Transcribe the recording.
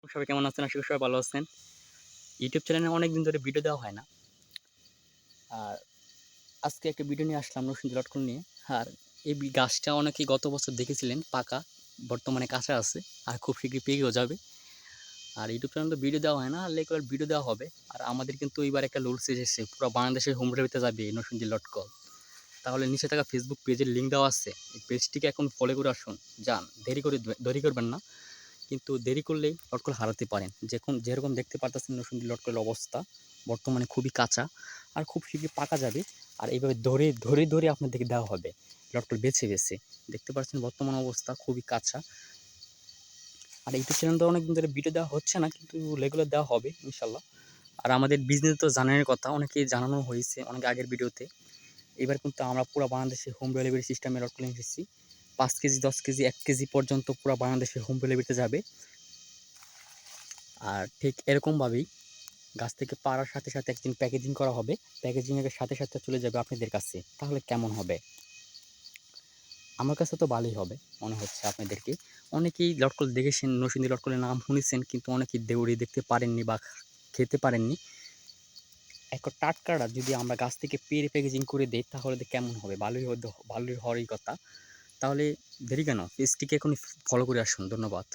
সবাই কেমন আছেন? আশা করি সবাই ভালো আছেন। ইউটিউব চ্যানেলে অনেকদিন ধরে ভিডিও দেওয়া হয় না। আর আজকে একটা ভিডিও নিয়ে আসলাম রসুন লটকন নিয়ে। আর এই গাছটা অনেকেই গত বছর দেখেছিলেন পাকা, বর্তমানে কাঁচা আছে আর খুব শীঘ্রই পেকেও যাবে। আর ইউটিউব চ্যানেলে তো ভিডিও দেওয়া হয় না, রেগুলার ভিডিও দেওয়া হবে। আর আমাদের কিন্তু এইবার একটা রুলস এসেছে, পুরো বাংলাদেশের হোম ডেলিভারিতে যাবে এই নরসিংদী লটকন। তাহলে নিচে থাকা ফেসবুক পেজের লিঙ্ক দেওয়া আছে। এই পেজটিকে এখন ফলো করে আসুন। যান, দেরি করবেন না। কিন্তু দেরি করলেই লটকন হারাতে পারেন। যেরকম দেখতে পারতেছেন নরসিংদী লটকনের অবস্থা বর্তমানে খুবই কাঁচা আর খুব শীঘ্রই পাকা যাবে। আর এইভাবে ধরে আপনাদেরকে দেওয়া হবে লটকন বেছে দেখতে পাচ্ছেন বর্তমান অবস্থা খুবই কাঁচা। আর ইউটিউব চ্যানেলে অনেকদিন ধরে ভিডিও দেওয়া হচ্ছে না, কিন্তু রেগুলার দেওয়া হবে ইনশাল্লাহ। আর আমাদের বিজনেস তো জানানোর কথা, অনেকেই জানানো হয়েছে অনেক আগের ভিডিওতে। এবার কিন্তু আমরা পুরো বাংলাদেশে হোম ডেলিভারি সিস্টেমে লটকন এসেছি। 5 কেজি 10 কেজি 1 কেজি পর্যন্ত পুরো বাংলাদেশে হোম ডেলিভারিতে যাবে। আর ঠিক এরকমভাবেই গাছ থেকে পাড়ার সাথে একদিন প্যাকেজিং করা হবে। প্যাকেজিংয়ের সাথে চলে যাবে আপনাদের কাছে। তাহলে কেমন হবে? আমার কাছে তো ভালোই হবে মনে হচ্ছে আপনাদেরকে। অনেকেই লটকন দেখেছেন, নরসিংদী লটকনের নাম শুনেছেন, কিন্তু অনেকেই দেউড়ি দেখতে পারেননি বা খেতে পারেননি। একটা টাটকাটা যদি আমরা গাছ থেকে পেড়ে প্যাকেজিং করে দেই তাহলে কেমন হবে? ভালোই হওয়ারই কথা। তাহলে দেরি কেন? পেজটিকে এখনই ফলো করে আসুন। ধন্যবাদ।